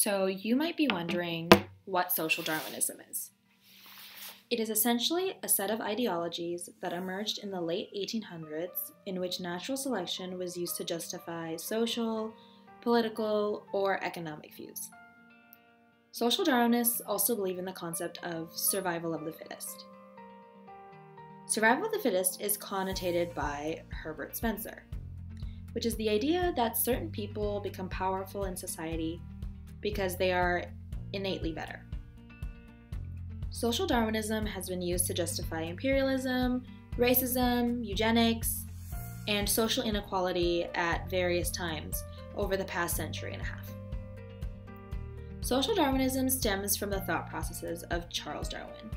So you might be wondering what social Darwinism is. It is essentially a set of ideologies that emerged in the late 1800s in which natural selection was used to justify social, political, or economic views. Social Darwinists also believe in the concept of survival of the fittest. Survival of the fittest is connotated by Herbert Spencer, which is the idea that certain people become powerful in society because they are innately better. Social Darwinism has been used to justify imperialism, racism, eugenics, and social inequality at various times over the past century and a half. Social Darwinism stems from the thought processes of Charles Darwin.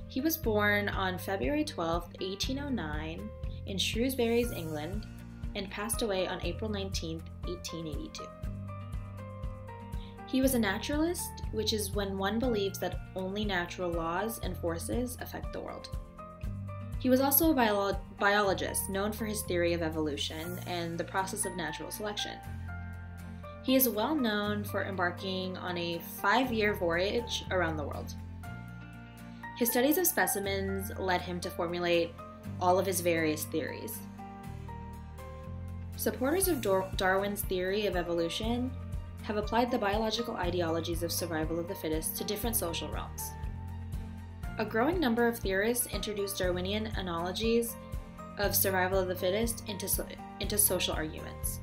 He was born on February 12, 1809, in Shrewsbury, England, and passed away on April 19, 1882. He was a naturalist, which is when one believes that only natural laws and forces affect the world. He was also a biologist known for his theory of evolution and the process of natural selection. He is well known for embarking on a 5-year voyage around the world. His studies of specimens led him to formulate all of his various theories. Supporters of Darwin's theory of evolution have applied the biological ideologies of survival of the fittest to different social realms. A growing number of theorists introduced Darwinian analogies of survival of the fittest into social arguments,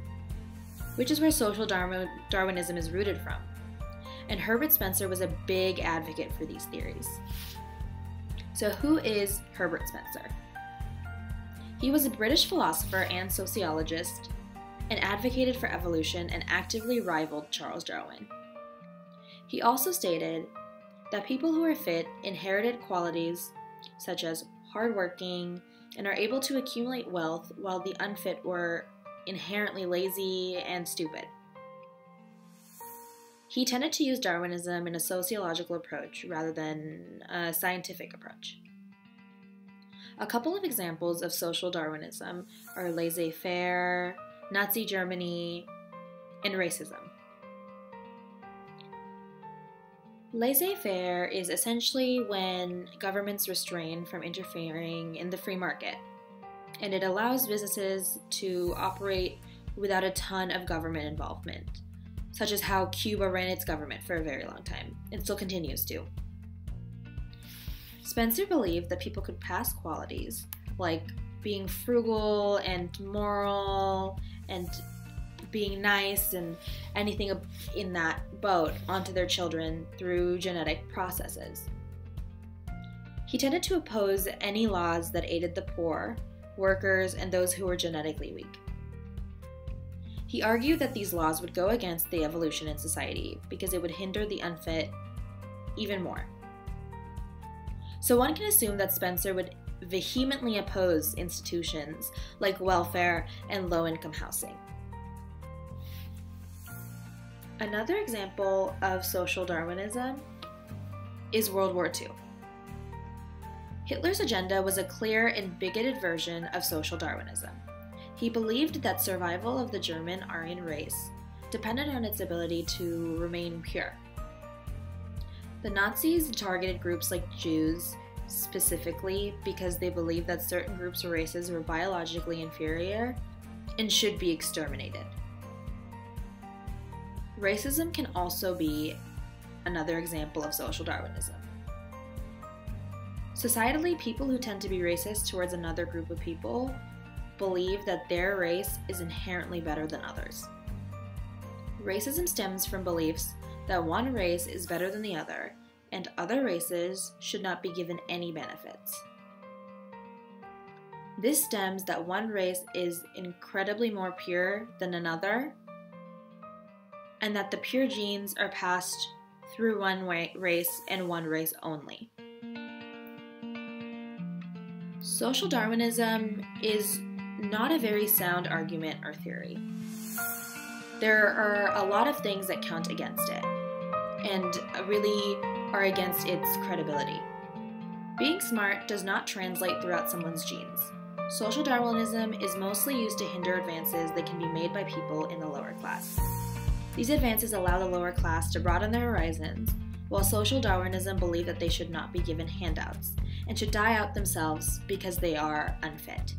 which is where social Darwinism is rooted from, and Herbert Spencer was a big advocate for these theories. So who is Herbert Spencer? He was a British philosopher and sociologist and advocated for evolution and actively rivaled Charles Darwin. He also stated that people who are fit inherited qualities such as hardworking and are able to accumulate wealth, while the unfit were inherently lazy and stupid. He tended to use Darwinism in a sociological approach rather than a scientific approach. A couple of examples of social Darwinism are laissez-faire, Nazi Germany, and racism. Laissez-faire is essentially when governments restrain from interfering in the free market, and it allows businesses to operate without a ton of government involvement, such as how Cuba ran its government for a very long time, and still continues to. Spencer believed that people could pass qualities like being frugal and moral and being nice and anything in that boat onto their children through genetic processes. He tended to oppose any laws that aided the poor, workers, and those who were genetically weak. He argued that these laws would go against the evolution in society because it would hinder the unfit even more. So one can assume that Spencer would vehemently oppose institutions like welfare and low-income housing. Another example of social Darwinism is World War II. Hitler's agenda was a clear and bigoted version of social Darwinism. He believed that survival of the German Aryan race depended on its ability to remain pure. The Nazis targeted groups like Jews specifically because they believed that certain groups or races were biologically inferior and should be exterminated. Racism can also be another example of social Darwinism. Societally, people who tend to be racist towards another group of people believe that their race is inherently better than others. Racism stems from beliefs that one race is better than the other, and other races should not be given any benefits. This stems that one race is incredibly more pure than another, and that the pure genes are passed through one race and one race only. Social Darwinism is not a very sound argument or theory. There are a lot of things that count against it, and really are against its credibility. Being smart does not translate throughout someone's genes. Social Darwinism is mostly used to hinder advances that can be made by people in the lower class. These advances allow the lower class to broaden their horizons, while social Darwinism believed that they should not be given handouts and should die out themselves because they are unfit.